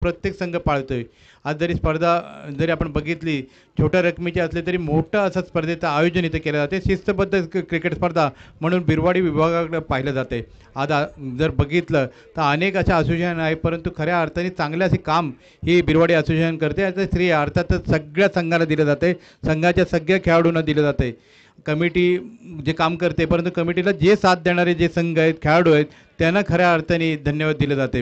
प्रत्येक संघ पाळतोय. आज जरी स्पर्धा जरी आपण बघितली छोट्या रकमेची असली तरी मोठं असं स्पर्धेचं आयोजन इथे केलं जाते. शिस्तबद्ध क्रिकेट स्पर्धा म्हणून बिरवाडी विभागाकडे पाहिलं जाते. आज जर बघितलं तर अनेक अशा असोसिएशन आहे, परंतु खऱ्या अर्थाने चांगले असे काम ही बिरवाडी असोसिएशन करते. याचं श्रेय अर्थातच सगळ्या संघाला दिलं जाते, संघाच्या सगळ्या खेळाडूंना दिलं जाते. कमिटी जे काम करते, परंतु कमिटीला जे साथ देणारे जे संघ आहेत, खेळाडू आहेत, त्यांना खऱ्या अर्थाने धन्यवाद दिले जाते.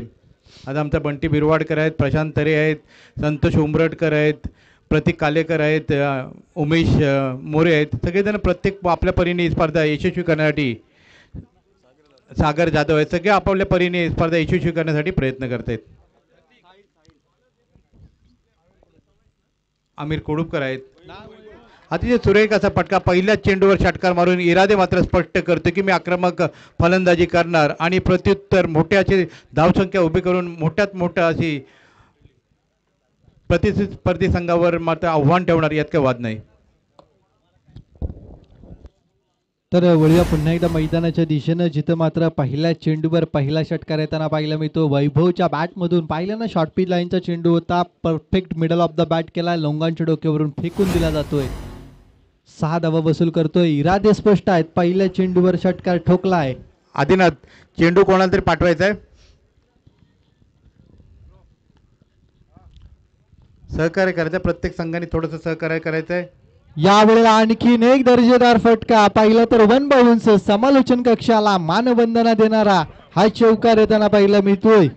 आज आमचा बंटी बिरवाडकर आहेत, प्रशांत तरे आहेत, संतोष उमरटकर आहेत, प्रतीक कालेकर आहेत, उमेश मोरे आहेत. सगळेजण प्रत्येक आपल्या परीने स्पर्धा यशस्वी करण्यासाठी, सागर जाधव आहेत, सगळे आपापल्या परीने स्पर्धा यशस्वी करण्यासाठी प्रयत्न करत आहेत. आमिर कोडुपकर आहेत. अतिशय सुरेख असा फटका पहिल्याच चेंडूवर षटकार मारून इरादे मात्र स्पष्ट करतो की मी आक्रमक फलंदाजी करणार आणि प्रत्युत्तर मोठ्या अशी धावसंख्या उभी करून मोठ्यात मोठा अशी प्रतिस्पर्धी संघावर मात्र आव्हान ठेवणार, यात काही वाद नाही. तर वळूया पुन्हा एकदा मैदानाच्या दिशेनं, जिथं मात्र पहिल्या चेंडूवर पहिला षटकार येताना पाहायला मिळतो. वैभवच्या बॅटमधून पाहिलं ना, शॉर्ट पिच लाईनचा चेंडू होता, perfect middle of the bat केला, लोंगांच्या डोक्यावरून फेकून दिला जातोय. 6 धावा वसूल करतोय. इरादे स्पष्ट आहेत, पहिल्या चेंडूवर षटकार ठोकला आहे. आदिनाथ, चेंडू कोणाला तरी पाठवायचा आहे, सहकार्य करायचं, प्रत्येक संघाने थोडंसं सहकार्य करायचं आहे. यावेळेला आणखीन एक दर्जेदार फटका. पाहिलं तर 1 बाउन्स, समालोचन कक्षाला मानवंदना देणारा हा चौकार येताना पाहिला मिळतोय.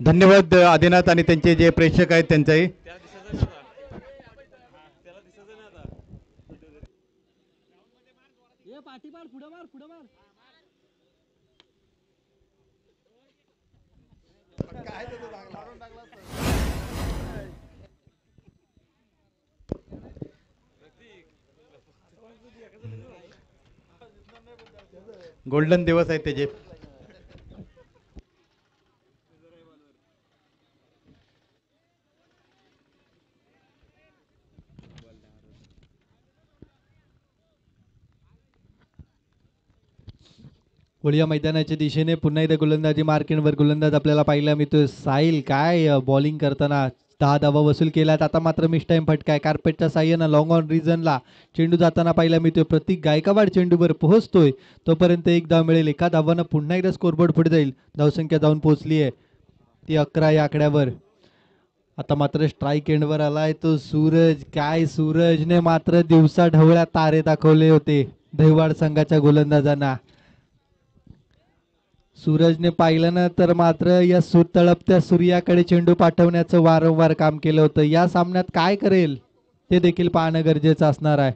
धन्यवाद आदिनाथ आणि त्यांचे जे प्रेक्षक आहेत त्यांचाही. गोल्डन दिवस आहेत त्याचे. वळूया मैदानाच्या दिशेने, पुन्हा एकदा गोलंदाजी मार्किंगवर गोलंदाज आपल्याला पाहायला मिळतोय. साहिल काय बॉलिंग करताना 10 धावा वसूल केल्यात. आता मात्र मिस टाइम फटका आहे. कार्पेटच्या साह्यानं लॉंग ऑन रिजनला चेंडू जाताना पाहायला मिळतोय. प्रतीक गायकवाड चेंडूवर पोहोचतोय, तोपर्यंत एक धाव मिळेल. एका धावानं पुन्हा एकदा स्कोरबोर्ड पुढे जाईल. धावसंख्या जाऊन पोहोचली आहे ती 11 या आकड्यावर. आता मात्र स्ट्राईक एंडवर आलाय तो सूरज. काय सूरजने मात्र दिवसा ढवळ्या तारे दाखवले होते दहिवाड संघाच्या गोलंदाजांना. सूरजने पाहिलं ना तर मात्र या तळपत्या सूर्याकडे चेंडू पाठवण्याचं वारंवार काम केलं होतं. या सामन्यात काय करेल ते देखील पाहणं गरजेचं असणार आहे.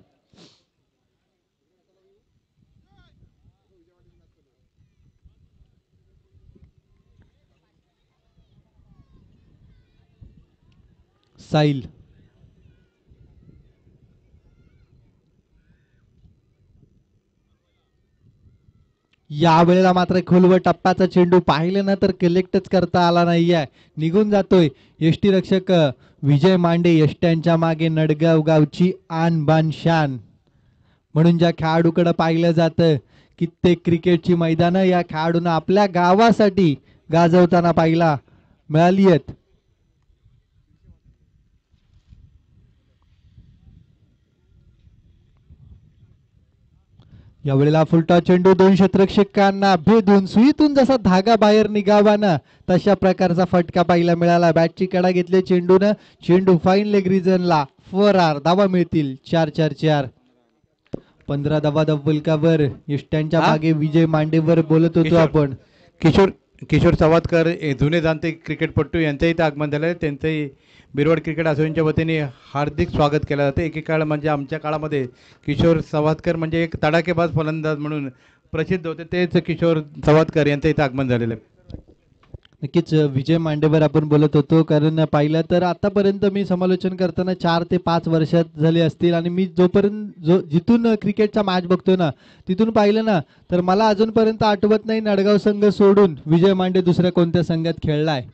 साहिल यावेळेला मात्र खोलवर टप्प्याचा चेंडू पाहिलं ना तर कलेक्टच करता आला नाहीये, निघून जातोय. यष्टी रक्षक विजय मांडे, यष्ट्यांच्या मागे नडगाव गावची आन बान शान म्हणून ज्या खेळाडूकडे पाहिलं जातं, कित्येक क्रिकेटची मैदानं या खेळाडूंना आपल्या गावासाठी गाजवताना पाहिला मिळाली आहेत. यावेळेला फुलटा चेंडू 2 क्षेत्ररक्षकांना भेदून सुईतून जसा धागा बाहेर निघावा ना तशा प्रकारचा फटका पाहायला मिळाला. बॅटची कडा घेतले चेंडूनं, चेंडू फाईन लेग रिजनला फरार. धावा मिळतील 4-4-4. 15 धावा धबलकावर. यष्ट्यांच्या मागे विजय मांडेवर बोलत होतो आपण. किशोर सवादकर जुने जाणते क्रिकेटपटू यांचंही इथं आगमन झालं आहे. त्यांचंही बिरवड क्रिकेट असोसिएशनच्या वतीने हार्दिक स्वागत केलं जातं. एकेकाळ म्हणजे आमच्या काळामध्ये किशोर सवादकर म्हणजे एक तडाखेबाज फलंदाज म्हणून प्रसिद्ध होते. तेच किशोर सवादकर यांचं इथं आगमन झालेलं आहे. नक्कीच विजय मांडेवर आपण बोलत होतो, कारण पाहिलं तर आतापर्यंत मी समालोचन करताना 4 ते 5 वर्षात झाले असतील आणि मी जिथून क्रिकेटचा मॅच बघतो ना तिथून पाहिलं ना तर मला अजूनपर्यंत आठवत नाही नडगाव संघ सोडून विजय मांडे दुसऱ्या कोणत्या संघात खेळलाय.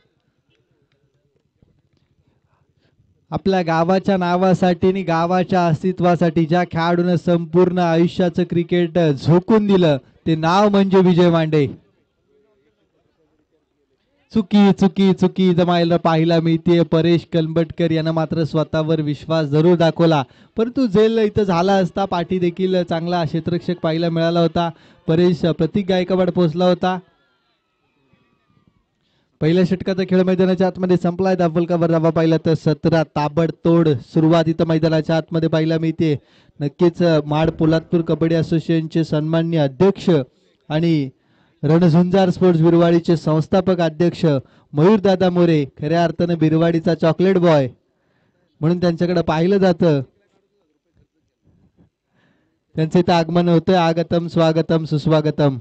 आपल्या गावाच्या नावासाठी आणि गावाच्या अस्तित्वासाठी ज्या खेळाडूने संपूर्ण आयुष्याचं क्रिकेट झोकून दिलं ते नाव म्हणजे विजय मांडे. चुकी चुकी चुकी जमायला पाहायला मिळते. परेश कलंबटकर यांना मात्र स्वतःवर विश्वास जरूर दाखवला, परंतु झेल इथं झाला असता. पाठी देखील चांगला क्षेत्ररक्षक पाहायला मिळाला होता. परेश प्रतीक गायकवाड पोहोचला होता. पहिल्या षटकाचा खेळ मैदानाच्या आतमध्ये संपलाय. धावफलकावर धावा पाहिला तर 17 ताबडतोड सुरुवात इथं मैदानाच्या आतमध्ये पाहायला मिळते. नक्कीच माड पोलादपूर कबड्डी असोसिएशनचे सन्माननीय अध्यक्ष आणि रणझुंजार स्पोर्ट्स बिरवाडीचे संस्थापक अध्यक्ष मयूरदादा मोरे खऱ्या अर्थानं बिरवाडीचा चॉकलेट बॉय म्हणून त्यांच्याकडे पाहिलं जातं. त्यांचे इथं आगमन होतं. आगतम स्वागतम सुस्वागतम.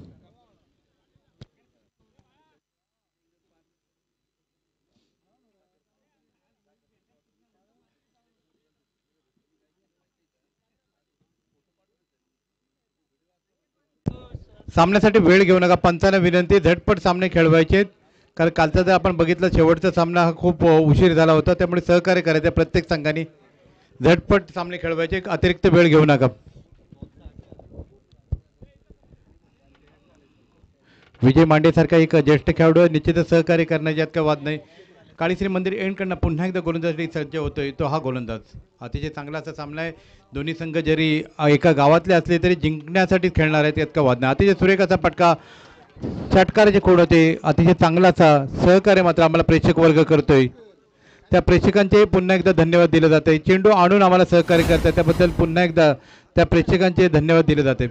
सामन्यासाठी वेळ घेऊ नका. पंचांना विनंती, झटपट सामने खेळवायचे, कारण कालचा जर आपण बघितलं शेवटचा सामना हा खूप उशीर झाला होता, त्यामुळे सहकार्य करायचं प्रत्येक संघाने. झटपट सामने खेळवायचे, अतिरिक्त वेळ घेऊ नका. विजय मांडेसारखा एक ज्येष्ठ खेळाडू निश्चितच सहकार्य करण्याची यात काही वाद नाही. काळीश्री मंदिर एंडकडनं पुन्हा एकदा गोलंदाजीसाठी सज्ज होतोय तो हा गोलंदाज. अतिशय चांगला असा सामना आहे. दोन्ही संघ जरी एका गावातले असले तरी जिंकण्यासाठीच खेळणार आहेत, यात का वाद नाही. अतिशय सुरेख असा पटका षटकाराचे खोड होते. अतिशय चांगला असा सहकार्य मात्र आम्हाला प्रेक्षक वर्ग करतोय. त्या प्रेक्षकांचे पुन्हा एकदा धन्यवाद दिले जाते. चेंडू आणून आम्हाला सहकार्य करतात त्याबद्दल पुन्हा एकदा त्या प्रेक्षकांचे धन्यवाद दिले जाते.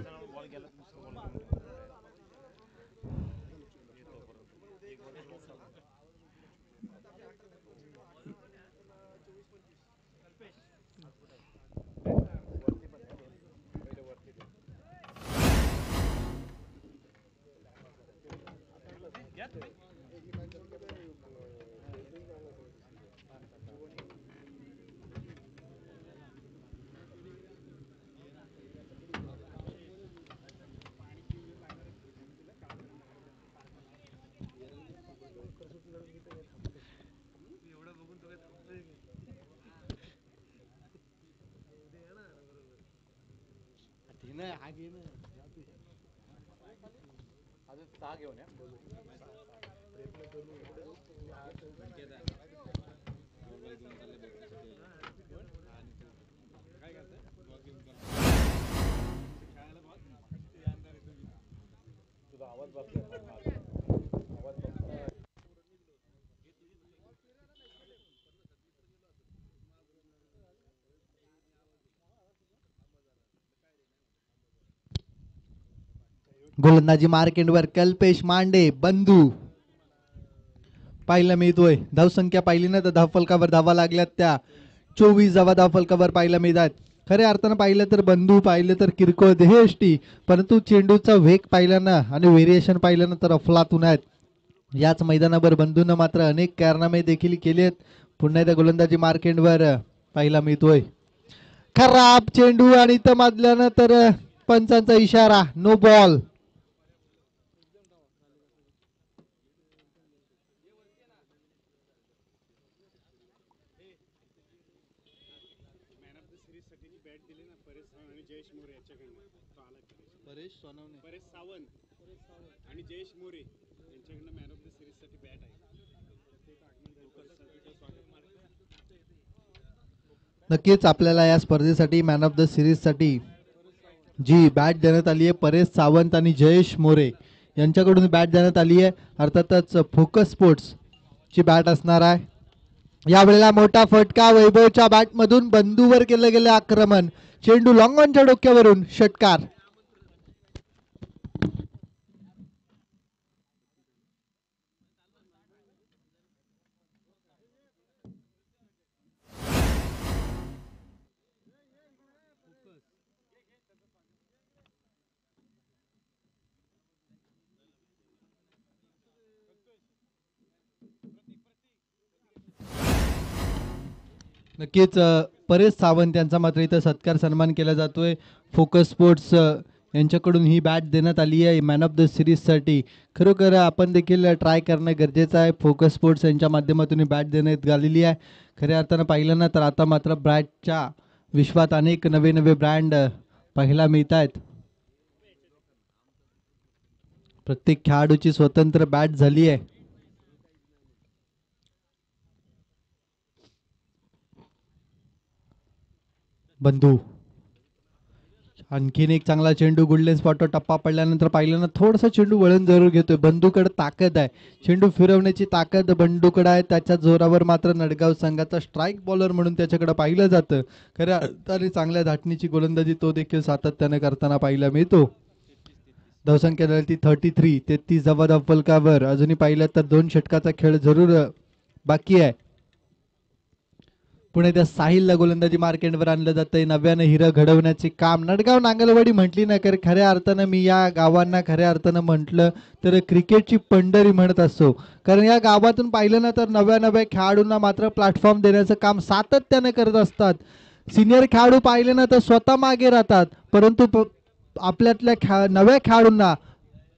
गोलंदाजी मार्केटवर कल्पेश मांडे बंधू पाहायला मिळतोय. धावसंख्या पाहिली ना तर धावफलकावर धावा लागल्यात त्या 24 धावा धावफलकावर पाहायला मिळतात. खऱ्या अर्थानं पाहिलं तर बंधू, पाहिलं तर किरकोळ देहष्टी, परंतु चेंडूचा वेग पाहिलं ना आणि व्हेरिएशन पाहिलं ना तर अफलातून आहेत. याच मैदानावर बंधूनं मात्र अनेक कारनामे देखील केलेत. पुन्हा एकदा गोलंदाजी मार्केटवर पाहायला मिळतोय. खराब चेंडू आणि इथं माजल्यानं तर पंचांचा इशारा, नो बॉल. परेश सावंत आणि जयेश मोरे यांच्याकडनं मॅन ऑफ द सिरीज साठी बॅट आहे. नक्कीच आपल्याला या स्पर्धेसाठी मॅन ऑफ द सिरीज साठी जी बॅट देण्यात आली आहे परेश सावंत आणि जयेश मोरे यांच्याकडून बॅट देण्यात आली आहे. अर्थातच फोकस स्पोर्ट्स ची बॅट असणार आहे. यावेळेला मोठा फटका वैभवच्या बॅटमधून बंधूवर केलं गेलं आक्रमण. चेंडू लॉंग ऑनच्या डोक्यावरून षटकार. नक्कीच परेश सावंत यांचा मात्र इथं सत्कार सन्मान केला जातोय. फोकस स्पोर्ट्स यांच्याकडून ही बॅट देण्यात आली आहे मॅन ऑफ द सिरीजसाठी. खरोखर आपण देखील ट्राय करणं गरजेचं आहे. फोकस स्पोर्ट्स यांच्या माध्यमातून ही बॅट देण्यात आलेली आहे. खऱ्या अर्थानं पाहिलं ना तर आता मात्र बॅटच्या विश्वात अनेक नवे नवे ब्रँड पाहायला मिळत आहेत. प्रत्येक खेळाडूची स्वतंत्र बॅट झाली आहे. बंधू आणखीन एक चांगला चेंडू गुडलेन स्पॉटवर टप्पा पडल्यानंतर पाहिलं ना थोडासा चेंडू वळण जरूर घेतोय. बंधूकडे ताकद आहे, चेंडू फिरवण्याची ताकद बंडूकडे आहे. त्याच्या जोरावर मात्र नडगाव संघाचा स्ट्राईक बॉलर म्हणून त्याच्याकडे पाहिलं जातं. खऱ्या अर्थाने चांगल्या धाटणीची गोलंदाजी तो देखील सातत्याने करताना पाहायला मिळतो. धावसंख्या झाली ती 33. 33 धावा फलकावर. अजूनही पाहिलं तर 2 षटकाचा खेळ जरूर बाकी आहे. पुणे त्या साहिलला गोलंदाजी मार्केटवर आणलं जातंय. नव्यानं हिरं घडवण्याचे काम नडगाव नांगलवाडी म्हटली ना तर खऱ्या अर्थानं मी या गावांना खऱ्या अर्थानं म्हटलं तर क्रिकेटची पंढरी म्हणत असतो. कारण या गावातून पाहिलं ना तर नव्या नव्या खेळाडूंना मात्र प्लॅटफॉर्म देण्याचं काम सातत्याने करत असतात. सिनियर खेळाडू पाहिले ना तर स्वतः मागे राहतात, परंतु आपल्यातल्या नव्या खेळाडूंना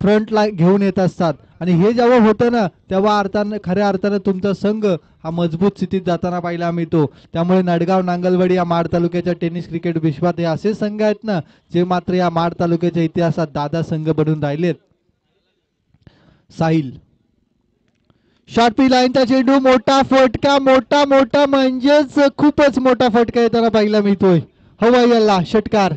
फ्रंटला घेऊन येत असतात. आणि हे जेव्हा होतं ना तेव्हा अर्थानं खऱ्या अर्थानं तुमचा संघ हा मजबूत स्थितीत जाताना पाहायला मिळतो. त्यामुळे नडगाव नांगलवाडी या माड तालुक्याच्या टेनिस क्रिकेट विश्वात हे असे संघ आहेत ना जे मात्र या माड तालुक्याच्या इतिहासात दादा संघ बनून राहिलेत. साहिल शॉर्ट पी लाईनचा चेंडू, मोठा फटका, मोठा मोठा म्हणजेच खूपच मोठा फटका येताना पाहायला मिळतोय. हवाई हल्ला षटकार.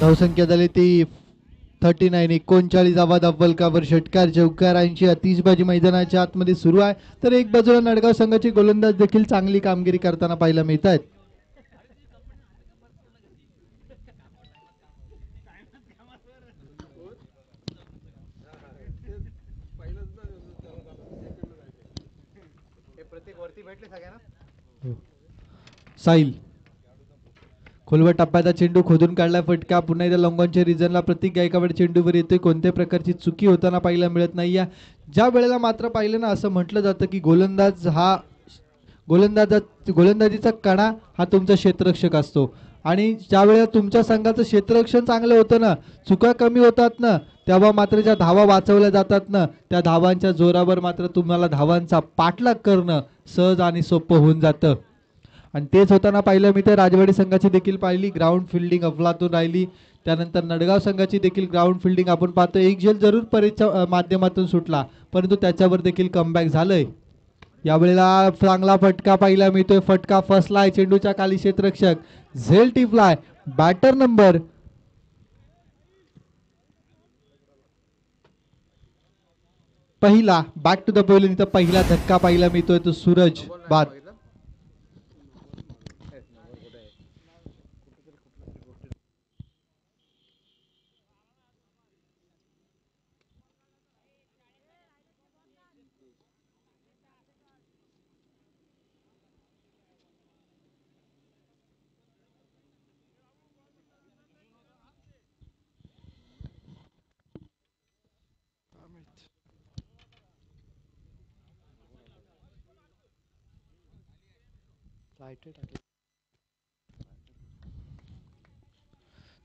धावसंख्या झाली ती 39. 39 धावा फलकावर. षटकार चौकारांची आतिषबाजी मैदानाच्या आतमध्ये सुरू आहे. तर एक बाजूला नडगाव संघाची गोलंदाज देखील चांगली कामगिरी करताना पाहायला मिळत आहेत. साहिल खोलवर टप्प्याचा चेंडू खोदून काढला फटका. पुन्हा एकदा लॉंगॉनच्या रिजनला प्रतीक गायकवाड चेंडूवर येतोय. कोणत्या प्रकारची चुकी होताना पाहायला मिळत नाही. या ज्या वेळेला मात्र पाहिलं ना असं म्हटलं जातं की गोलंदाजीचा कणा हा तुमचा क्षेत्ररक्षक असतो. आणि ज्या वेळेला तुमच्या संघाचं क्षेत्ररक्षण चांगलं होतं ना, चुका कमी होतात ना, तेव्हा मात्र ज्या धावा वाचवल्या जातात ना त्या धावांच्या जोरावर मात्र तुम्हाला धावांचा पाठलाग करणं सहज आणि सोपं होऊन जातं. आणि तेच होताना पाहिलं मी तर राजवाडी संघाची देखील पाहिली ग्राउंड फिल्डिंग अफलातून राहिली. त्यानंतर नडगाव संघाची देखील ग्राउंड फिल्डिंग आपण पाहतो. एक झेल जरूर परेच्या माध्यमातून सुटला, परंतु त्याच्यावर देखील कमबॅक झालंय. यावेळेला चांगला फटका पाहायला मिळतोय. फटका फसलाय चेंडूच्या खाली. क्षेत्ररक्षक झेल टिपलाय. बॅटर नंबर पहिला बॅक टू द बॉलिंग. तर पहिला धक्का पाहायला मिळतोय तो सूरज बाद.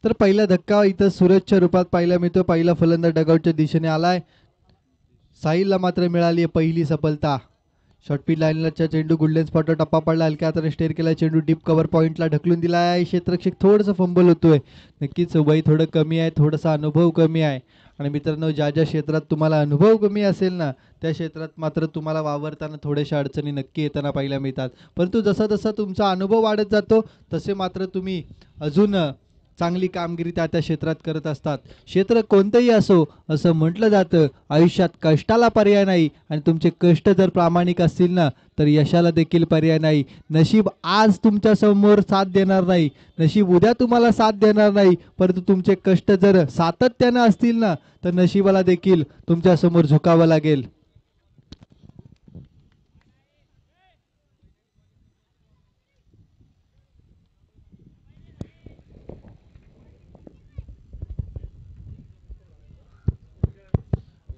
तर पहिला धक्का इथं सूरजच्या रूपात पाहायला मिळतो. पहिला फलंदाज डगआउटच्या दिशेने आलाय. साहिलला मात्र मिळाली आहे पहिली सफलता. शॉर्टपीट लाईनला चेंडू गोल्डन स्पॉटवर टप्पा पडला. हलक्या हाताने स्टेअर केला. चेंडू डीप कव्हर पॉईंटला ढकलून दिला आहे. क्षेत्ररक्षक थोडंसं फंबल होतोय. नक्कीच वय थोडं कमी आहे, थोडासा अनुभव कमी आहे. आणि मित्रांनो ज्या ज्या क्षेत्रात तुम्हाला अनुभव कमी असेल ना त्या क्षेत्रात मात्र तुम्हाला वावरताना थोड्याशा अडचणी नक्की येताना पाहायला मिळतात. परंतु जसा जसा तुमचा अनुभव वाढत जातो तसे मात्र तुम्ही अजून चांगली कामगिरी त्या त्या क्षेत्रात करत असतात. क्षेत्र कोणतंही असो असं म्हटलं जातं आयुष्यात कष्टाला पर्याय नाही. आणि तुमचे कष्ट जर प्रामाणिक असतील ना तर यशाला देखील पर्याय नाही. नशीब आज तुमच्या समोर साथ देणार नाही, नशीब उद्या तुम्हाला साथ देणार नाही, परंतु तुमचे कष्ट जर सातत्याने असतील ना तर नशिबाला देखील तुमच्या समोर झुकावं लागेल.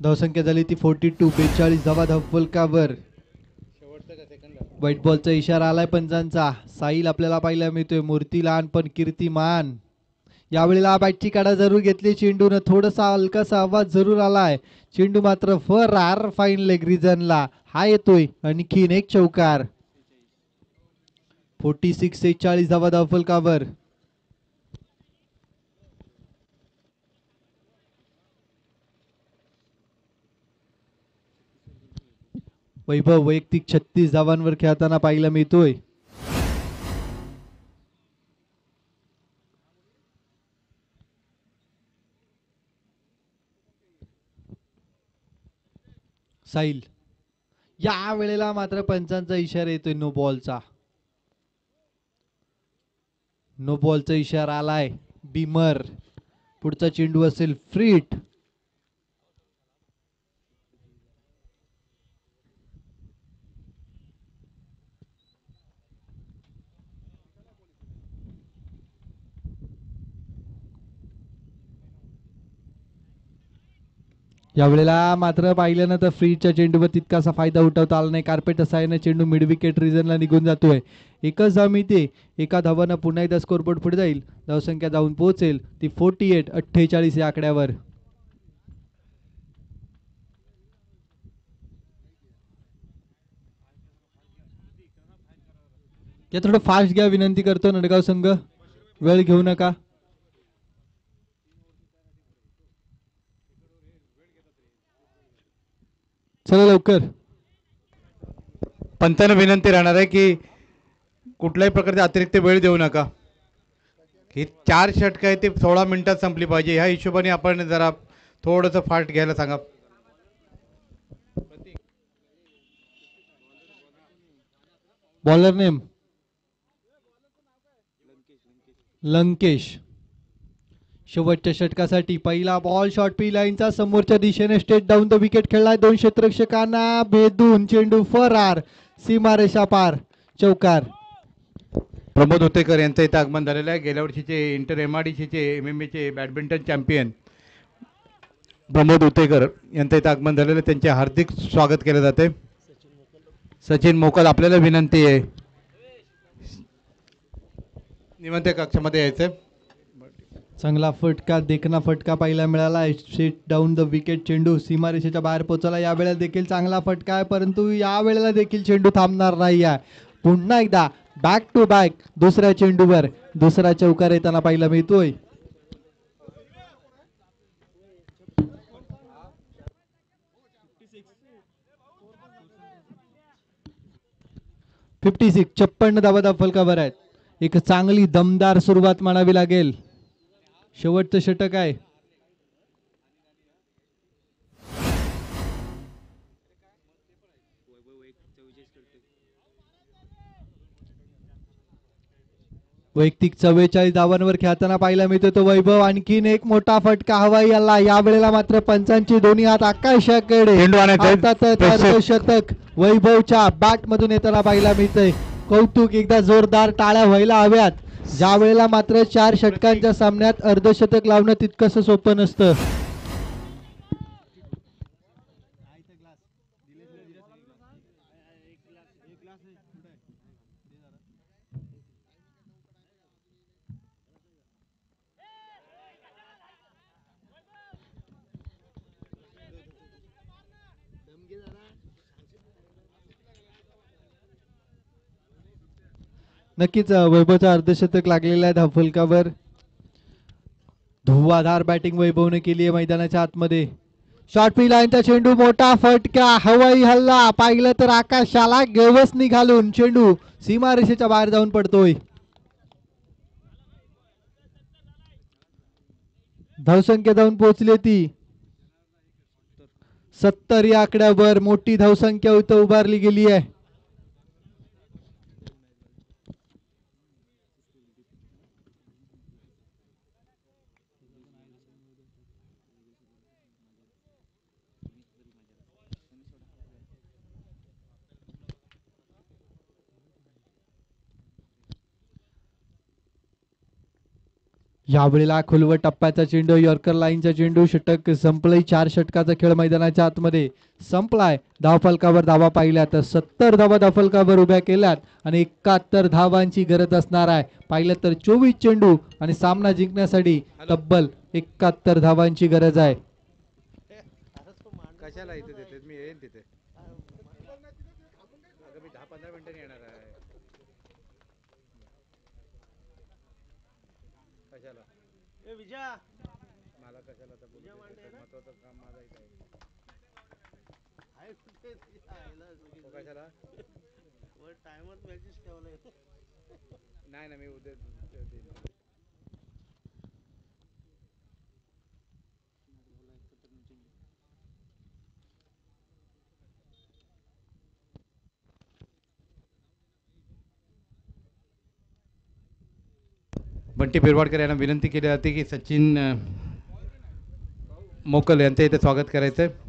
धावसंख्या झाली ती 42. 42 धावा धावफलकावर. व्हाईट बॉलचा इशारा आलाय पंचांचा. साहिल आपल्याला पाहायला मिळतोय. मूर्ती लहान पण कीर्तिमान. यावेळेला बॅटची काढा जरूर घेतली चेंडून. थोडासा हलकासा आवाज जरूर आलाय. चेंडू मात्र फरार फाईन लेग रिजनला हा येतोय. आणखीन एक चौकार. 46. 46 धावा धावफलकावर. वैभव वैयक्तिक 36 धावांवर खेळताना पाहायला मिळतोय. साहिल या वेळेला मात्र पंचांचा इशारा येतोय नो बॉलचा. नो बॉलचा इशारा आलाय. बीमर पुढचा चेंडू असेल फ्रीट. यावेळेला मात्र पाहिल्यानंतर फ्रीच्या चेंडूवर तितकासा फायदा उठवता आला नाही. कार्पेट साहाय्याने चेंडू मिड विकेट रिजनला निघून जातोय. एकच धाव मिळते. एका धावानं पुन्हा एकदा स्कोरबोर्ड पुढे जाईल. धावसंख्या जाऊन पोहोचेल ती 48 या आकड्यावर. या थोडं फास्ट घ्या विनंती करतो नडगाव संघ. वेळ घेऊ नका. चला लवकर. पंचांना विनंती राहणार आहे की कुठल्याही प्रकारचा अतिरिक्त वेळ देऊ नका. ही 4 षटकं आहे ती 16 मिनिटात संपली पाहिजे. ह्या हिशोबाने आपण जरा थोडंसं फास्ट घ्यायला सांगा. Bowler name Lankesh. शेवटच्या षटकासाठी पहिला बॉल शॉर्ट पी लाईनचा समोरच्या दिशेने स्टेट डाऊन द विकेट खेळलाय. 2 क्षेत्ररक्षकांना भेदून चेंडू फरार. सीमारेषा पार. चौकार. प्रमोद उतेकर यांचं इथं आगमन झालेलं आहे. गेल्या वर्षीचे इंटर MRDCचे MMA badminton champion Pramod Utekar यांचं इथं आगमन झालेलं आहे. त्यांचे हार्दिक स्वागत केले जाते. सचिन मोकल आपल्याला विनंती आहे निमंत्रण कक्षामध्ये यायचं. चांगला फटका देखना फटका पाहायला मिळाला. स्ट्रेट डाऊन द विकेट चेंडू सीमारेषेच्या बाहेर पोहोचला. यावेळेला देखील चांगला फटका आहे परंतु यावेळेला देखील चेंडू थांबणार नाही आहे. पुन्हा एकदा बॅक टू बॅक दुसऱ्या चेंडूवर दुसरा चौकार येताना पाहायला मिळतोय. फिफ्टी 56 धावा फलकावर आहेत. एक चांगली दमदार सुरुवात म्हणावी लागेल. शेवटचं षटक आहे. वैयक्तिक 44 धावांवर खेळताना पाहायला मिळतो तो वैभव. आणखीन एक मोठा फटका हवाई आला. यावेळेला मात्र पंचांची दोन्ही हात आकाशाकडे. शतक वैभवच्या बॅट मधून येताना पाहायला मिळतंय. कौतुक. एकदा जोरदार टाळ्या व्हायला हव्यात. ज्या वेळेला मात्र 4 षटकांच्या सामन्यात अर्धशतक लावणं तितकंसं सोपं नसतं. नक्कीच वैभवचा अर्धशतक लागलेला आहे धावफलकावर. धुवाधार बॅटिंग वैभवने केली आहे मैदानाच्या आतमध्ये. शॉर्ट पी लाईनचा चेंडू मोठा फटका हवाई हल्ला पाहिलं तर आकाशाला गवसणी घालून चेंडू सीमारेषेच्या बाहेर जाऊन पडतोय. धावसंख्या जाऊन पोहोचली ती 70 या आकड्यावर. मोठी धावसंख्या इथं उभारली गेली आहे. यावेळेला खोलवट टप्प्याचा चेंडू यॉर्कर लाईनचा चेंडू. षटक संपलंय. 4 षटकाचा खेळ मैदानाच्या आतमध्ये संपलाय. धावफलकावर धावा पाहिल्या तर 70 धावा धावफलकावर उभ्या केल्यात आणि 71 धावांची गरज असणार आहे. पाहिलं तर 24 चेंडू आणि सामना जिंकण्यासाठी तब्बल 71 धावांची गरज आहे. कशाला इथे देते मी येईन तिथे. मी 10-15 मिनिटांनी येणार आहे. कशाला मला कशाला महत्वाचं काम माझं इथे आहे. नाही ना मी उद्या बंटी बिरवाडकर यांना विनंती केली जाते की सचिन मोकल यांचं इथे स्वागत करायचं आहे.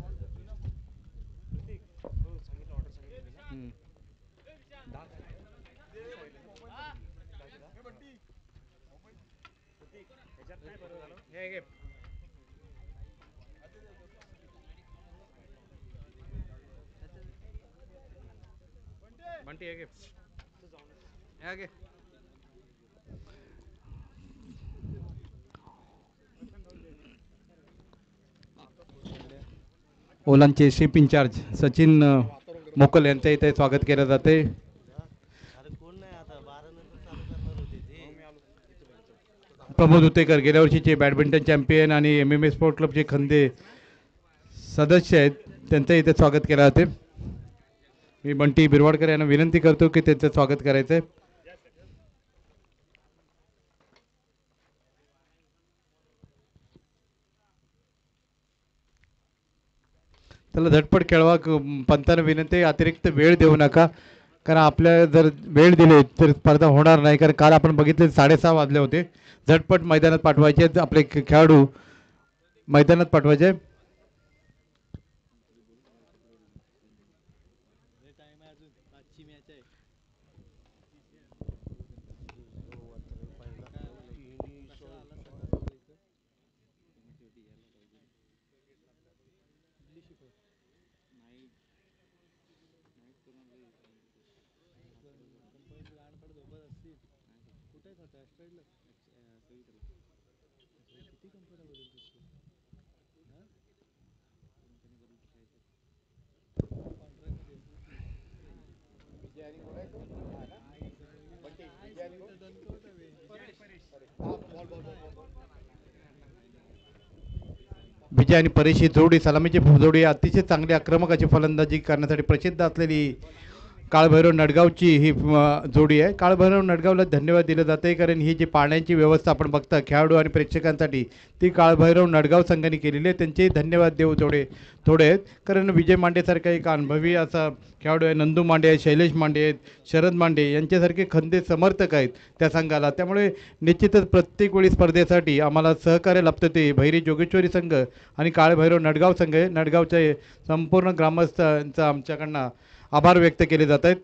बंटी हे घे. हे घे. ओलांचे शिप इंचार्ज सचिन मोकल यांचं इथे स्वागत केलं जाते. प्रमोद उतेकर गेल्या वर्षीचे बॅडमिंटन चॅम्पियन आणि MMA स्पोर्ट क्लबचे खंदे सदस्य आहेत, त्यांचं इथे स्वागत केलं जाते. मी बंटी बिरवाडकर यांना विनंती करतो की त्यांचं स्वागत करायचं आहे. चला झटपट खेळवा. पंतांना विनंती आहे, अतिरिक्त वेळ देऊ नका, कारण आपल्या जर वेळ दिले तर स्पर्धा होणार नाही. कारण काल आपण बघितले 6:30 वाजले होते. झटपट मैदानात पाठवायचे आपले खेळाडू, मैदानात पाठवायचे. विजय आणि परेश ही जोडी, सलामीची जोडी, अतिशय चांगली आक्रमक अशी फलंदाजी करण्यासाठी प्रसिद्ध असलेली काळभैरव नडगावची ही जोडी आहे. काळभैरव नडगावला धन्यवाद दिले जाते, कारण ही जी पाण्याची व्यवस्था आपण बघता खेळाडू आणि प्रेक्षकांसाठी ती काळभैरव नडगाव संघाने केलेली आहे. त्यांचे धन्यवाद देऊ थोडे आहेत, कारण विजय मांडेसारखा एक अनुभवी असा खेळाडू आहे, नंदू मांडे आहे, शैलेश मांडे आहेत, शरद मांडे यांच्यासारखे खंदे समर्थक आहेत त्या संघाला. त्यामुळे निश्चितच प्रत्येक वेळी स्पर्धेसाठी आम्हाला सहकार्य लाभतं ते भैरी जोगेश्वरी संघ आणि काळभैरव नडगाव संघ आहे. नडगावच्या संपूर्ण ग्रामस्थांचा आमच्याकडनं आभार व्यक्त केले जात आहेत.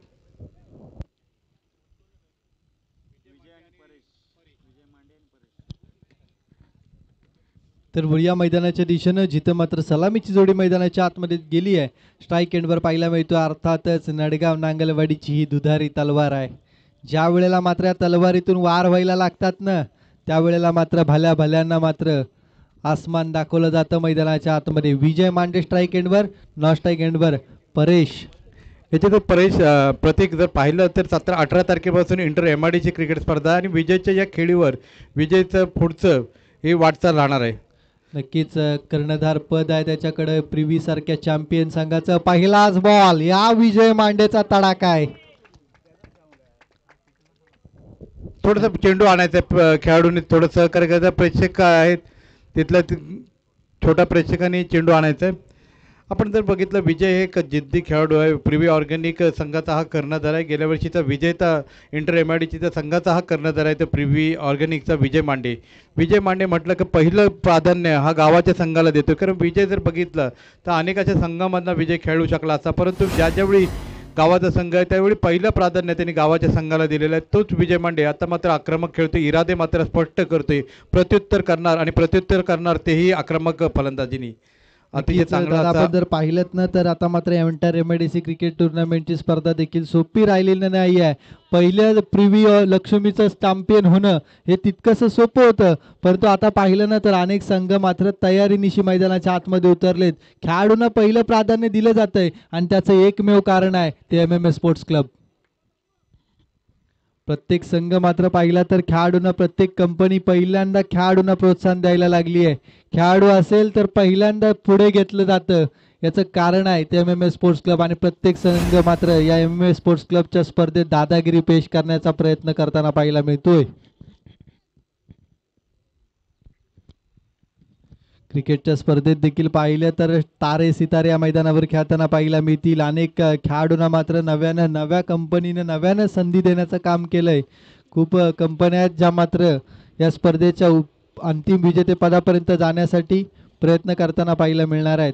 तर वळूया मैदानाच्या दिशेनं, जिथं मात्र सलामीची जोडी मैदानाच्या आतमध्ये गेली आहे. स्ट्राईक एंडवर पाहायला मिळतो अर्थातच नडगाव नांगलवाडीची ही दुधारी तलवार आहे. ज्या वेळेला मात्र या तलवारीतून वार व्हायला लागतात ना, त्यावेळेला मात्र भल्या भल्यांना मात्र आसमान दाखवलं जातं मैदानाच्या आतमध्ये. विजय मांडे स्ट्राईक एंडवर, नॉन स्ट्राईक एंडवर परेश. याच्यात परेश प्रत्येक जर पाहिलं तर 17-18 तारखेपासून इंटर MIDC क्रिकेट स्पर्धा आणि विजयच्या या खेळीवर विजयचं पुढचं ही वाटचाल राहणार आहे. नक्कीच कर्णधार पद आहे त्याच्याकडे प्रिव्ही सारख्या चॅम्पियन संघाचा. पहिलाच बॉल, या विजय मांडेचा तडाखा आहे. थोडंसं चेंडू आणायचं खेळाडूंनी, थोडं सहकार्य करायचं. प्रेक्षक आहेत तिथल्या छोट्या प्रेक्षकांनी चेंडू आणायचं आहे. आपण जर बघितलं विजय हे एक जिद्दी खेळाडू आहे. प्रिव्ही ऑर्गॅनिक संघाचा हा कर्णधार आहे. गेल्या वर्षीचा विजेता इंटर MIDCचा संघाचा हा कर्णधार आहे. तर प्रिव्ही ऑर्गॅनिकचा विजय मांडे म्हटलं की पहिलं प्राधान्य हा गावाच्या संघाला देतो, कारण विजय जर बघितलं तर अनेकाच्या संघामधला विजय खेळू शकला असता, परंतु ज्यावेळी गावाचा संघ आहे त्यावेळी पहिलं प्राधान्य त्यांनी गावाच्या संघाला दिलेलं आहे. तोच विजय मांडे आता मात्र आक्रमक खेळतोय, इरादे मात्र स्पष्ट करतोय, प्रत्युत्तर करणार तेही आक्रमक फलंदाजीनी. अतिशय चांगला. आपण जर पाहिलं ना तर आता मात्र इंटर MIDC क्रिकेट टुर्नामेंटची स्पर्धा देखील सोपी राहिलेली नाही आहे. पहिल्या प्रिव्ही लक्ष्मीचं चॅम्पियन होणं हे तितकंसं सोपं होतं, परंतु आता पाहिलं ना तर अनेक संघ मात्र तयारीनिशी मैदानाच्या आतमध्ये उतरलेत. खेळाडूंना पहिलं प्राधान्य दिलं जातंय आणि त्याचं एकमेव कारण आहे ते MMA स्पोर्ट्स क्लब. प्रत्येक संघ मात्र पाहिला तर खेळाडूंना, प्रत्येक कंपनी पहिल्यांदा खेळाडूंना प्रोत्साहन द्यायला लागली आहे. खेळाडू असेल तर पहिल्यांदा पुढे घेतलं जातं. याचं कारण आहे ते MMA स्पोर्ट्स क्लब आणि प्रत्येक संघ मात्र या MMA स्पोर्ट्स क्लबच्या स्पर्धेत दादागिरी पेश करण्याचा प्रयत्न करताना पाहायला मिळतोय. क्रिकेटच्या स्पर्धेत देखील पाहिलं तर तारे सितारे या मैदानावर खेळताना पाहायला मिळतील. अनेक खेळाडूंना मात्र नव्या कंपनीनं नव्यानं संधी देण्याचं काम केलंय. खूप कंपन्या आहेत ज्या मात्र या स्पर्धेच्या अंतिम विजेतेपदापर्यंत जाण्यासाठी प्रयत्न करताना पाहायला मिळणार आहेत.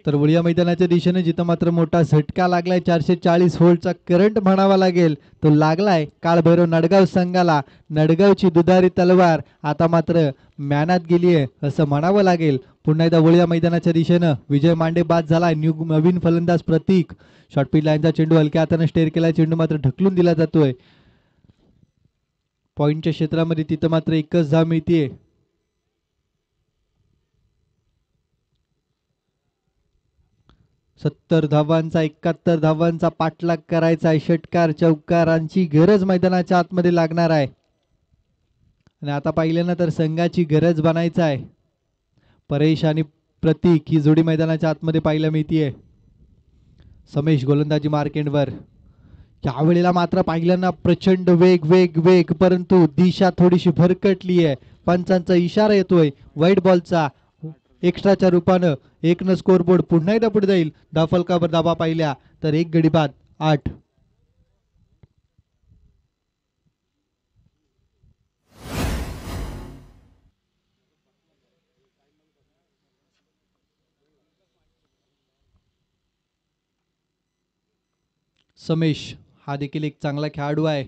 तर वळिया मैदानाच्या दिशेने जिथं मात्र मोठा झटका लागलाय, 440 व्होल्टचा करंट म्हणावा लागेल तो लागलाय काळभैरव नडगाव संघाला. नडगावची दुधारी तलवार आता मात्र मॅनात गेली आहे असं म्हणावं लागेल. पुन्हा एकदा वळिया मैदानाच्या दिशेनं विजय मांडे बाद झालाय. नवीन फलंदाज प्रतीक. शॉर्टपिच लाईनचा चेंडू हलक्या हाताने स्टेअर केलाय. चेंडू मात्र ढकलून दिला जातोय पॉइंटच्या क्षेत्रामध्ये. तिथं मात्र एकच धाव मिळतीये. 70 धावांचा 71 धावांचा पाठलाग करायचा आहे. षटकार चौकारांची गरज मैदानाच्या आतमध्ये लागणार आहे. आणि आता पाहिलं ना तर संघाची गरज बनायचा आहे. परेश आणि प्रतीक ही जोडी मैदानाच्या आतमध्ये पाहायला मिळतीये. समेश गोलंदाजी मार्केंडवर. यावेळेला मात्र पाहिलं ना प्रचंड वेग वेग वेग परंतु दिशा थोडीशी भरकटली आहे. पंचांचा इशारा येतोय वाईट बॉलचा. एक्स्ट्राच्या रूपानं एकनं स्कोरबोर्ड पुन्हा एकदा पुढे जाईल. धावफलकावर धाबा पाहिल्या तर 1 गडी बाद 8. समेश हा देखील एक चांगला खेळाडू आहे.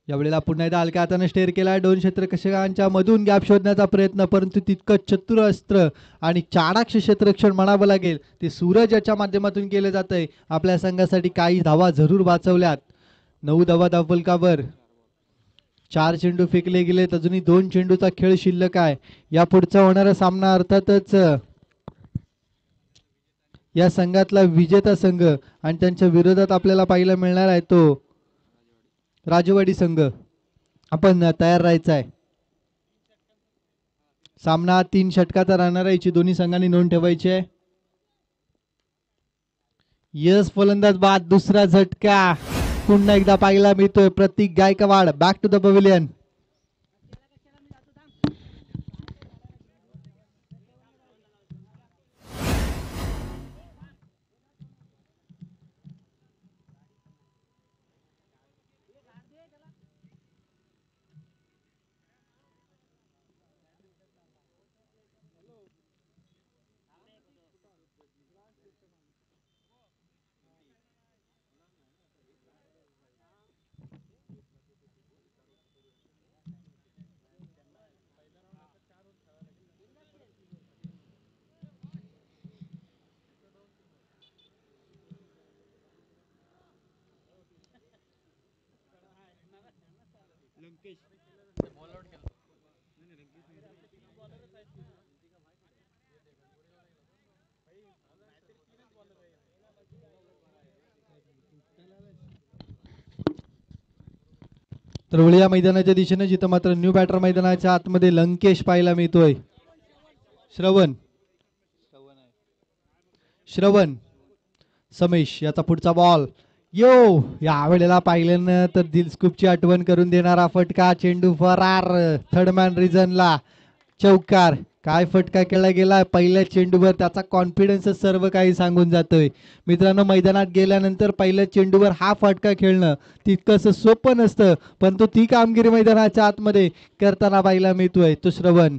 यावेळेला पुन्हा एकदा हलक्या हाताने स्टेअर केला. 2 क्षेत्ररक्षकांच्या मधून गॅप शोधण्याचा प्रयत्न परंतु तितकं चतुर अस्त्र आणि चाणाक्ष क्षेत्ररक्षण म्हणावं लागेल ते सूरज याच्या माध्यमातून केलं जात आहे. आपल्या संघासाठी काही धावा जरूर वाचवल्यात. 9 धावा धावफलकावर. 4 चेंडू फेकले गेलेत. अजूनही 2 चेंडूचा खेळ शिल्लक आहे. या पुढचा होणारा सामना अर्थातच या संघातला विजेता संघ आणि त्यांच्या विरोधात आपल्याला पाहायला मिळणार आहे तो राजवाडी संघ. आपण तयार राहायचं आहे. सामना 3 षटकाचा राहणार आहे. याची दोन्ही संघांनी नोंद ठेवायची आहे. यस फलंदाज बाद. दुसरा झटका पुन्हा एकदा पाहायला मिळतोय. Prateek Gaikwad back to the pavilion. तर वळिया मैदानाच्या दिशेने जिथं मात्र न्यू बॅटर मैदानाच्या आतमध्ये लंकेश पाहायला मिळतोय. श्रवण समेश याचा पुढचा बॉल. यावेळेला पाहिल्यानं तर दिलस्कूपची आठवण करून देणारा फटका. चेंडू फरार. थर्डमॅन रिजनला चौकार. काय फटका केला गेला पहिल्या चेंडूवर. त्याचा कॉन्फिडन्स सर्व काही सांगून जातोय. मित्रांनो मैदानात गेल्यानंतर पहिल्या चेंडूवर हा फटका खेळणं तितकंच सोपं नसतं परंतु ती कामगिरी मैदानाच्या आतमध्ये करताना पाहायला मिळतोय तो श्रवण.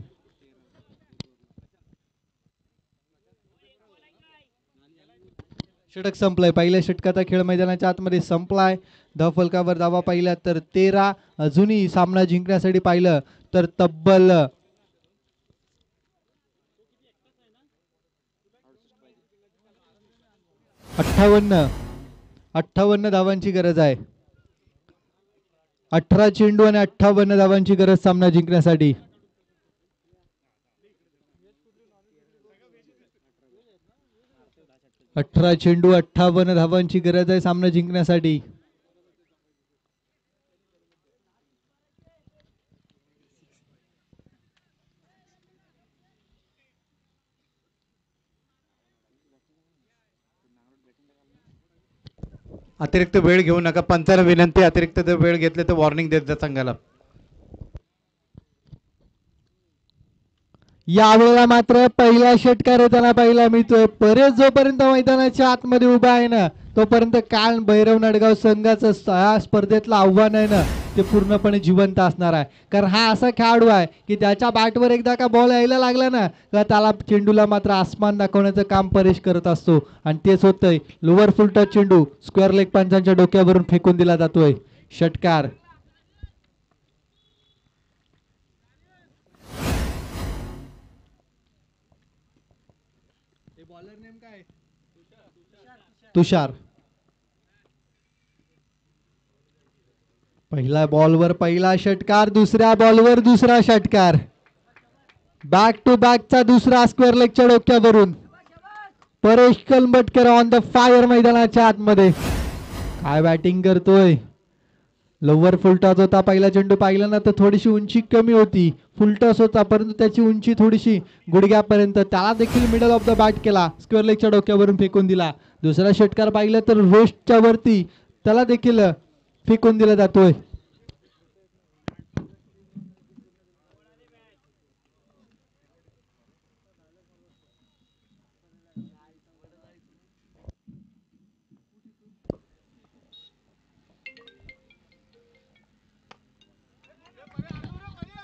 षटक संपलाय. पहिल्या षटकाचा खेळ मैदानाच्या आतमध्ये संपलाय. धावफलकावर धावा पाहिल्या तर 13. अजूनही सामना जिंकण्यासाठी पाहिलं तर तब्बल 58 धावांची गरज आहे. 18 चेंडू आणि 58 धावांची गरज सामना जिंकण्यासाठी. अठरा चेंडू 58 धावांची गरज आहे सामना जिंकण्यासाठी. अतिरिक्त वेळ घेऊ नका. पंचाला विनंती, अतिरिक्त जर वेळ घेतले तर वॉर्निंग देत जा संघाला. यावेळेला मात्र पहिला षटकार येताना पाहिला मिळतोय. परेश जोपर्यंत मैदानाच्या आतमध्ये उभा आहे ना तोपर्यंत काल भैरव नडगाव संघाचं या स्पर्धेतलं आव्हान आहे ना ते पूर्णपणे जिवंत असणार आहे. कारण हा असा खेळाडू आहे की त्याच्या बॅटवर एकदा का बॉल यायला लागला ना का त्याला चेंडूला मात्र आसमान दाखवण्याचं काम परेश करत असतो आणि तेच होतंय. लोअर फुल टच चेंडू स्क्वेअर लेग पंचांच्या डोक्यावरून फेकून दिला जातोय. षटकार. तुषार. पहिल्या बॉलवर पहिला षटकार, दुसऱ्या बॉलवर दुसरा षटकार. बॅक टू बॅकचा दुसरा स्क्वेअर लेगच्या डोक्यावरून. परेश कलंबटकर ऑन द फायर मैदानाच्या आतमध्ये. काय बॅटिंग करतोय. लोअर फुलटॉस होता पहिला चेंडू पाहिला ना तर थोडीशी उंची कमी होती. फुलटॉस होता परंतु त्याची उंची थोडीशी गुडघ्यापर्यंत. त्याला देखील मिडल ऑफ द बॅट केला, स्क्वेअर लेगच्या डोक्यावरून फेकून दिला. दुसरा षटकार पाहिलं तर रोस्टच्या वरती त्याला देखील फेकून दिला जातोय.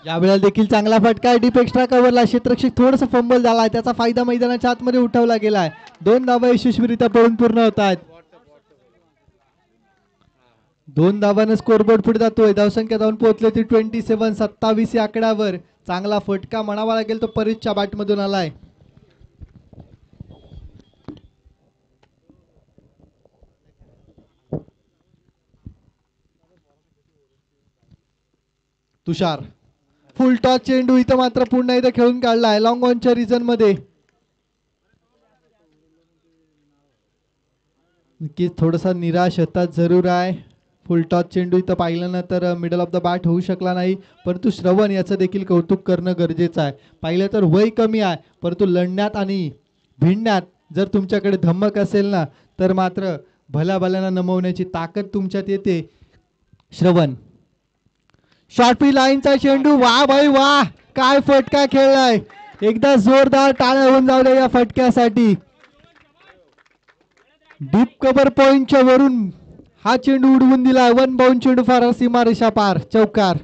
यावेळेला देखील चांगला फटका डीप एक्स्ट्रा कव्हरला. क्षेत्ररक्षक थोडासा फंबल झालाय, त्याचा फायदा मैदानाच्या आतमध्ये उठवला गेलाय. 2 धावा यशस्वीरित्या पळून पूर्ण होत आहेत. 2 धावांना स्कोरबोर्ड पुढे जातोय. धावसंख्या जाऊन पोहोचले ती 27. 27 या आकड्यावर. चांगला फटका म्हणावा लागेल तो परेशच्या बॅटमधून आलाय. तुषार. फुल टॉस चेंडू इथं मात्र पुन्हा एकदा खेळून काढलाय लॉंग ऑनच्या रिजन मध्ये. नक्कीच थोडासा निराश होता जरूर आहे. फुल टॉस चेंडू इथं पाहिलं ना तर मिडल ऑफ द बॅट होऊ शकला नाही. परंतु श्रवण याचं देखील कौतुक करणं गरजेचं आहे. पाहिलं तर वय कमी आहे परंतु लढण्यात आणि भिडण्यात जर तुमच्याकडे धमक असेल ना तर मात्र भल्या भल्याना नमवण्याची ताकद तुमच्यात येते. श्रवण. शॉर्टपी लाईनचा चेंडू. वा भाई वा, काय फटका खेळलाय. एकदा जोरदार टाळ्या होऊन जाऊ द्या या फटक्यासाठी. डीप कव्हर पॉइंटच्या वरून हा चेंडू उडवून दिला. 1 बाउंड चेंडू फार सीमारेषा पार. चौकार.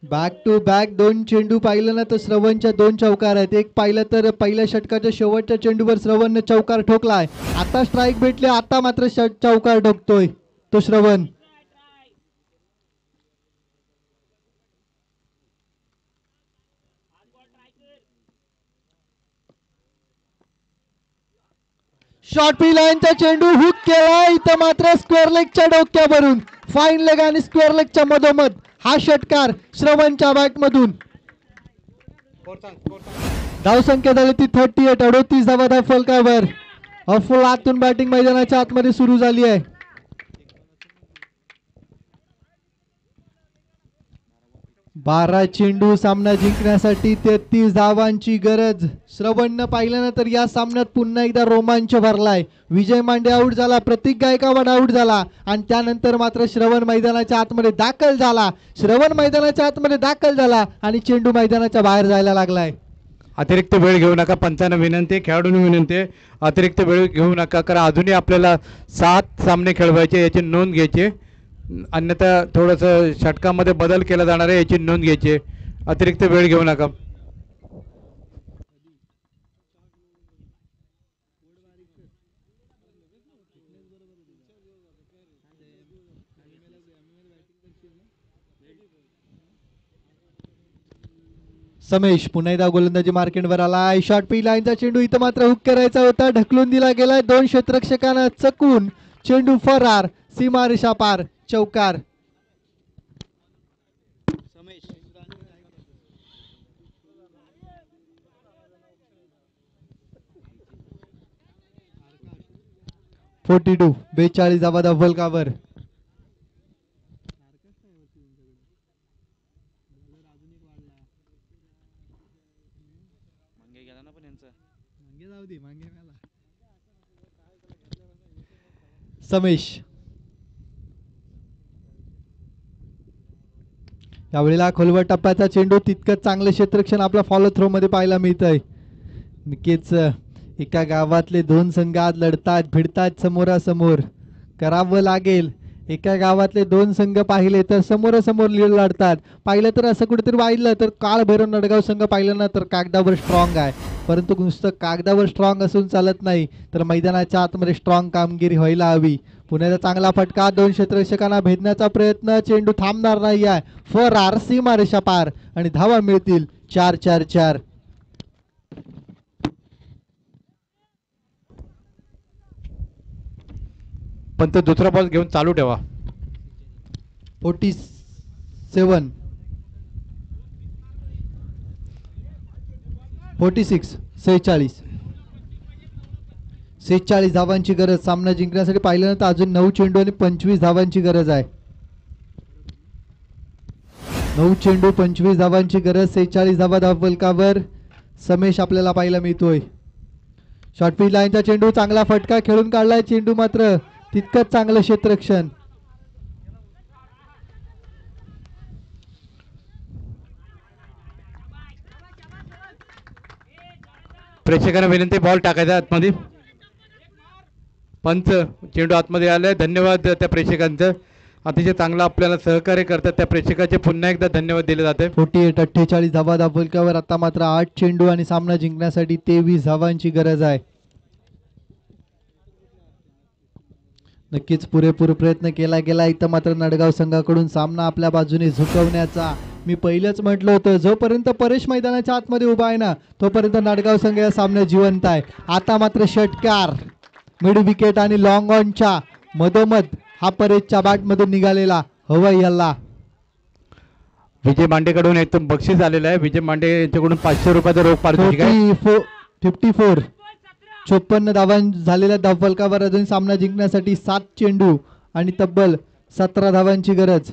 बॅक टू बॅक 2 चेंडू पाहिलं ना तर श्रवणच्या 2 चौकार आहेत. एक पाहिलं तर पहिल्या षटकाच्या शेवटच्या चेंडूवर श्रवणने चौकार ठोकलाय. आता स्ट्राईक भेटले, आता मात्र चौकार ठोकतोय तो श्रवण. शॉर्ट पी लाईनचा चेंडू हुक केला. इथं मात्र स्क्वेअर लेगच्या डोक्यावरून. फाईन लेग आणि स्क्वेअर लेगच्या मधोमध हा षटकार श्रवणच्या बॅट मधून. धावसंख्या झाली ती 38. 38 धावा फलकावर. अफोल आतून बॅटिंग मैदानाच्या आतमध्ये सुरू झाली आहे. 12 चेंडू सामना जिंकण्यासाठी 33 धावांची गरज. श्रवणनं पाहिलं ना तर या सामन्यात पुन्हा एकदा रोमांच भरलाय. विजय मांडे आऊट झाला, प्रतीक गायकवाड आऊट झाला आणि त्यानंतर मात्र श्रवण मैदानाच्या आतमध्ये दाखल झाला. श्रवण मैदानाच्या आतमध्ये दाखल झाला आणि चेंडू मैदानाच्या बाहेर जायला लागलाय. अतिरिक्त वेळ घेऊ नका. पंचांना विनंती आहे, खेळाडूंनी विनंती आहे, अतिरिक्त वेळ घेऊ नका. कारण अजूनही आपल्याला 7 सामने खेळवायचे, याची नोंद घ्यायची. अन्यथा थोडंसं षटकामध्ये बदल केला जाणार आहे, याची नोंद घ्यायची. अतिरिक्त वेळ घेऊ नका. समेश पुन्हा एकदा गोलंदाजी मार्केटवर आलाय. शॉर्ट पी लाईनचा चेंडू इथं मात्र हुक करायचा होता, ढकलून दिला गेलाय. 2 क्षेत्ररक्षकांना चकून चेंडू फरार. सीमारेषा पार. चौकार. समेश 42. 42 धावा फलकावर. समेश यावेळेला खोलवर टप्प्याचा चेंडू तितकंच चांगलं क्षेत्ररक्षण आपल्या फॉलो थ्रो मध्ये पाहायला मिळतंय. नक्कीच एका गावातले दोन संघ आज लढतात भिडतात समोरासमोर करावं लागेल. एका गावातले दोन संघ पाहिले तर समोरासमोर लढतात. पाहिलं तर असं कुठेतरी पाहिलं तर काळभैरव नडगाव संघ पाहिलं ना तर कागदावर स्ट्रॉंग आहे, परंतु नुसतं कागदावर स्ट्रॉंग असून चालत नाही, तर मैदानाच्या आतमध्ये स्ट्रॉंग कामगिरी व्हायला हवी. पुण्याचा चांगला फटका, दोन क्षेत्ररक्षकांना भेदण्याचा प्रयत्न, चेंडू थांबणार नाही आहे. फॉर आर सीमारेषा पार आणि धावा मिळतील 4-4-4. पण तो दुसरा बॉल घेऊन चालू ठेवा. 47 46 46 धावांची गरज सामना जिंकण्यासाठी. पाहिलं तर अजून 9 चेंडू आणि 25 धावांची गरज आहे. 9 चेंडू 25 धावांची गरज. 46 धावा धावफलकावर समेश आपल्याला पाहायला मिळतोय. शॉर्टपिच लाईनचा चेंडू, चांगला फटका खेळून काढलाय. चेंडू मात्र तितकंच चांगलं क्षेत्ररक्षण. प्रेक्षकांना विनंती, बॉल टाकायचा आतमध्ये. पंच चेंडू आतमध्ये आलाय. धन्यवाद त्या प्रेक्षकांचं, अतिशय चांगलं आपल्याला सहकार्य करतात त्या प्रेक्षकाचे पुन्हा एकदा धन्यवाद दिले जाते. 48 धावा धावफलकावर. आता मात्र 8 चेंडू आणि सामना जिंकण्यासाठी 23 धावांची गरज आहे. नक्कीच पुरेपूर प्रयत्न केला गेला. इथं मात्र नडगाव संघाकडून सामना आपल्या बाजूने झुकवण्याचा. मी पहिलंच म्हटलं होतं, जोपर्यंत परेश मैदानाच्या आतमध्ये उभा आहे ना तोपर्यंत नडगाव संघ या सामन्यात जिवंत आहे. आता मात्र षटकार, मिड विकेट आणि लॉंग ऑनच्या मधोमध हा परेशच्या बॅटमधून निघालेला हवाई हल्ला. विजय मांडेकडून एक बक्षीस आलेलं आहे. विजय मांडे यांच्याकडून 500 रुपयाचा रोख पारितोषिक आहे. 54 54 धावां झालेल्या धावफलकावर अजून सामना जिंकण्यासाठी 7 चेंडू आणि तब्बल 17 धावांची गरज.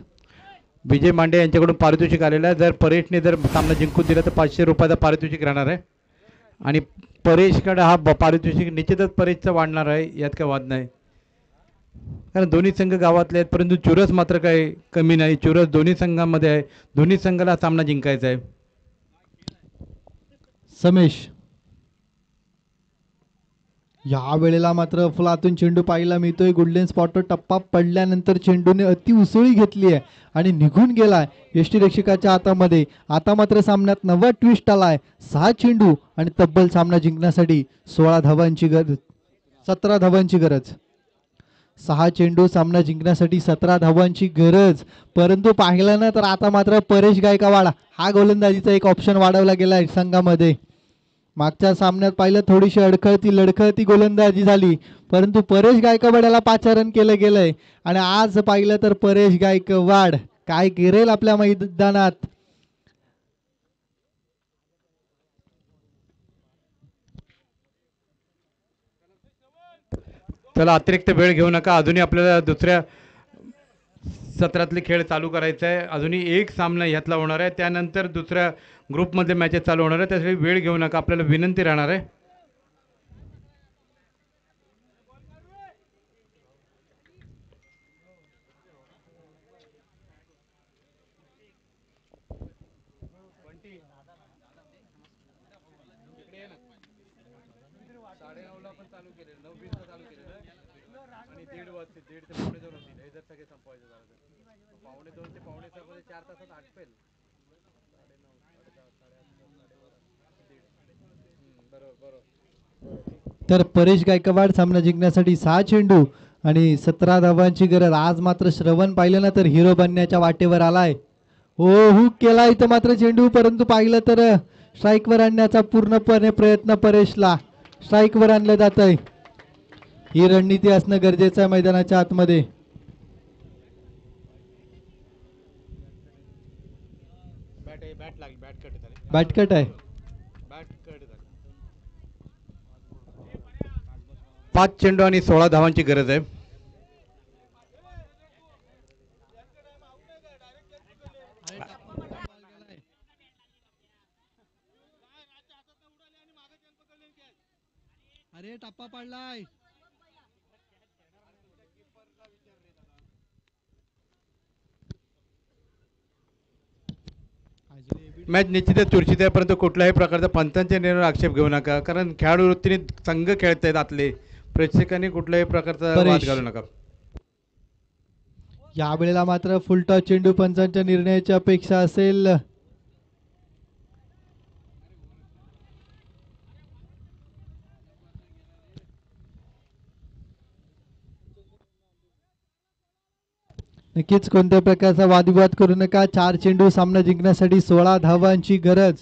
विजय मांडे यांच्याकडून पारितोषिक आलेलं आहे. जर परेशने जर सामना जिंकून दिला तर 500 रुपयाचा पारितोषिक राहणार आहे आणि परेशकडे हा पारितोषिक निश्चितच परेशचा वाढणार आहे, यात काय वाद नाही. कारण दोन्ही संघ गावातले आहेत, परंतु चुरस मात्र काही कमी नाही. चुरस दोन्ही संघांमध्ये आहे. दोन्ही संघाला सामना जिंकायचा आहे. समेश या वेळेला मात्र फुलातून चेंडू पाहायला मिळतोय. गोल्डन स्पॉटवर टप्पा पडल्यानंतर चेंडूने अति उसळी घेतली आहे आणि निघून गेलाय यष्टीरक्षकाच्या हातामध्ये. आता मात्र सामन्यात नवा ट्विस्ट आलाय. 6 चेंडू आणि तब्बल सामना जिंकण्यासाठी 16 धावांची गरज, 17 धावांची गरज. 6 चेंडू सामना जिंकण्यासाठी 17 धावांची गरज. परंतु पाहिलं ना तर आता मात्र परेश गायकवाड हा गोलंदाजीचा एक ऑप्शन वाढवला गेलाय संघामध्ये. मागच्या सामन्यात पाहिलं थोडीशी लडखळती गोलंदाजी झाली, परंतु परेश गायकवाड याला पाचारण केलं गेलंय आणि आज पाहिलं तर परेश गायकवाड काय करेल आपल्या मैदानात. चला, अतिरिक्त वेळ घेऊ नका. अजूनही आपल्याला दुसऱ्या सत्रातले खेळ चालू करायचा आहे. अजूनही एक सामना ह्यातला होणार आहे, त्यानंतर दुसऱ्या ग्रुपमधले मॅचेस चालू होणार आहे. त्यासाठी वेळ घेऊ नका, आपल्याला विनंती राहणार आहे. तर परेश गायकवाड सामना जिंकण्यासाठी 6 चेंडू आणि 17 धावांची गरज. आज मात्र श्रवण पाहिलं ना तर हिरो बनण्याच्या वाटेवर आलाय. हो, हुक केला इथं मात्र चेंडू, परंतु पाहिलं तर स्ट्राईकवर आणण्याचा पूर्णपणे प्रयत्न परेशला स्ट्राईकवर आणलं जात आहे. ही रणनीती असणं गरजेचं आहे मैदानाच्या आतमध्ये. बॅटकट आहे. 5 चेंडू आणि 16 धावांची गरज आहे. टप्पा पडलाय. मॅच निश्चितच चुरशीत आहे, परंतु कुठल्याही प्रकारचा पंचांच्या निर्णयावर आक्षेप घेऊ नका, कारण खेळाडू वृत्तीने संघ खेळत आहेत आतले. प्रेक्षकांनी कुठल्याही प्रकारचा वाद परेश. घालू नका. यावेळेला मात्र फुलटॉस चेंडू पंचांच्या निर्णयाची अपेक्षा असेल. नक्कीच कोणत्या प्रकारचा वादविवाद करू नका. 4 चेंडू सामना जिंकण्यासाठी 16 धावांची गरज.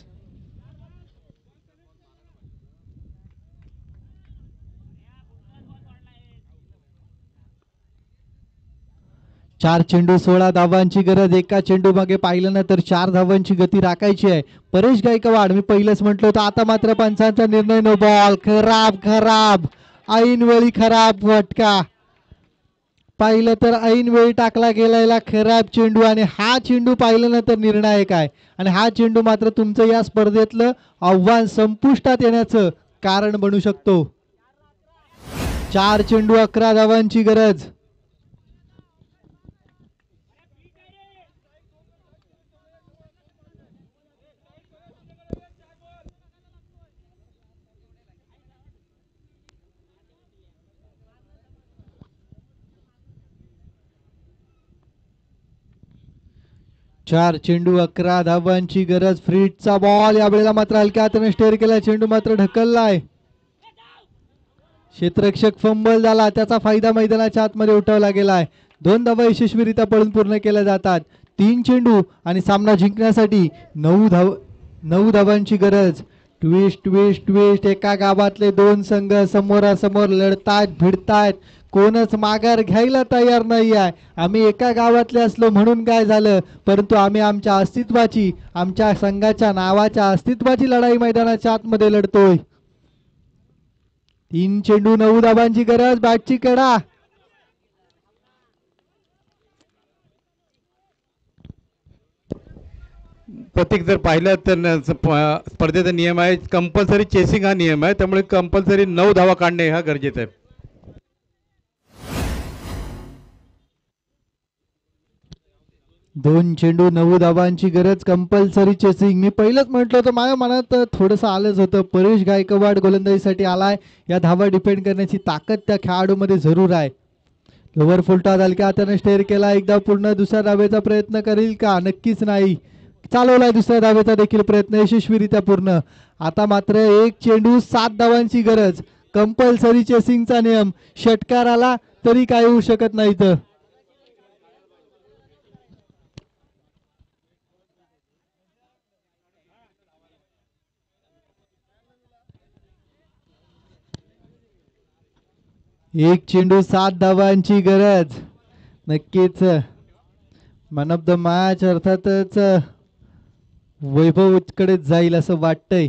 चार चेंडू 16 धावांची गरज. एका चेंडू मागे पाहिलं ना तर 4 धावांची गती राखायची आहे. परेश गायकवाड, मी पहिलंच म्हटलं होतं, आता मात्र पंचांचा निर्णय. No ball. खराब खराब ऐनवेळी खराब फटका. पाहिलं तर ऐनवेळी टाकला गेलेला खराब चेंडू, आणि हा चेंडू पाहिलं ना तर निर्णायक आहे. आणि हा चेंडू मात्र तुमचं या स्पर्धेतलं आव्हान संपुष्टात येण्याचं कारण बनू शकतो. 4 चेंडू 11 धावांची गरज. चार चेंडू 11 धावांची गरज. फ्रीटचा बॉल यावेळेला मात्र हलक्या हाताने स्टेअर केला. चेंडू मात्र ढकललाय. क्षेत्ररक्षक फंबल झाला, त्याचा फायदा मैदानाच्या आतमध्ये उठवला गेलाय. 2 धावा यशस्वीरित्या पळून पूर्ण केल्या जातात. 3 चेंडू आणि सामना जिंकण्यासाठी 9 धावांची गरज. Twist twist twist. एका गावातले 2 संघ समोरासमोर लढतायत, भिडतायत. कोणच माघार घ्यायला तयार नाही आहे. आम्ही एका गावातले असलो म्हणून काय झालं, परंतु आम्ही आमच्या अस्तित्वाची, आमच्या संघाच्या नावाच्या अस्तित्वाची लढाई मैदानाच्या आतमध्ये लढतोय. 3 चेंडू 9 धावांची गरज. बॅटची कडा. प्रत्येक जर पाहिलं तर स्पर्धेचा नियम आहे कंपल्सरी चेसिंग, हा नियम आहे. त्यामुळे कंपल्सरी 9 धावा काढणे हा गरजेचं आहे. 2 चेंडू 9 धावांची गरज. Compulsory chasing. मी पहिलंच म्हटलं होतं, माझ्या मनात थोडंसं आलंच होतं. परेश गायकवाड गोलंदाजीसाठी आलाय. या धावा डिपेंड करण्याची ताकद त्या खेळाडूमध्ये जरूर आहे. लोवर फुलटॉस हलक्या हाताने स्टेअर केला. एकदा पूर्ण दुसऱ्या धावेचा प्रयत्न करील का? नक्कीच नाही. चालवलाय दुसऱ्या धावेचा देखील प्रयत्न यशस्वीरित्या पूर्ण. आता मात्र 1 चेंडू 7 धावांची गरज. कंपल्सरी चेसिंगचा नियम. षटकार आला तरी काय होऊ शकत नाही. तर एक चेंडू 7 धावांची गरज. नक्कीच मॅन ऑफ द मॅच अर्थातच वैभवकडे जाईल असं वाटतंय.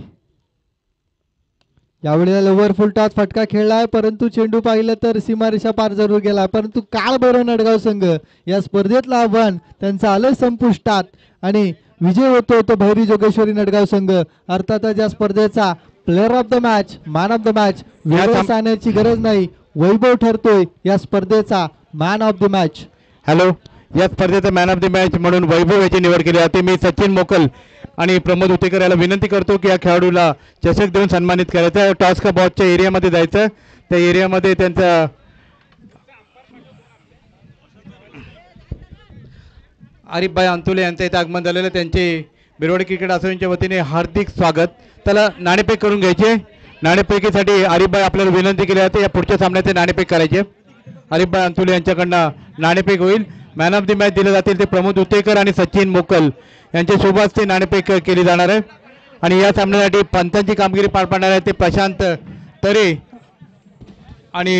यावेळेला लोवर फुलटॉस फटका खेळलाय, परंतु चेंडू पाहिलं तर सीमारेषा पार जरूर गेला. परंतु काळ बरं नडगाव संघ या स्पर्धेतलं आव्हान त्यांचं आलं संपुष्टात आणि विजय होतो तो भैरी जोगेश्वरी नडगाव संघ. अर्थातच या स्पर्धेचा player of the match, man of the match वेगळं सांगण्याची गरज नाही. वैभव ठरतोय या स्पर्धेचा man of the match. Hello, या स्पर्धेचा मॅन ऑफ द मॅच म्हणून वैभव याची निवड केली जाते. मी सचिन मोकल आणि प्रमोद उतेकर याला विनंती करतो की या खेळाडूला चषक देऊन सन्मानित करायचं. टॉस का बॉसच्या एरियामध्ये जायचं. त्या एरियामध्ये त्यांचा आरिफभाई अंतुले यांचं इथे आगमन झालेलं. त्यांचे बिरवाडी क्रिकेट असोसिएशनच्या वतीने हार्दिक स्वागत. त्याला नाणेफेक करून घ्यायचे. नाणेफेकीसाठी आरिफभाई आपल्याला विनंती केली जाते. या पुढच्या सामन्याचे नाणेफेक करायचे. आरिफभाई अंतुले यांच्याकडनं नाणेफेक होईल. मॅन ऑफ द मॅच दिले जातील ते प्रमोद उतेकर आणि सचिन मोकल यांच्या सोबत नाणेफेक केली जाणार आहे. आणि या सामन्यासाठी पंचांची कामगिरी पार पाडणार आहे ते प्रशांत तरे आणि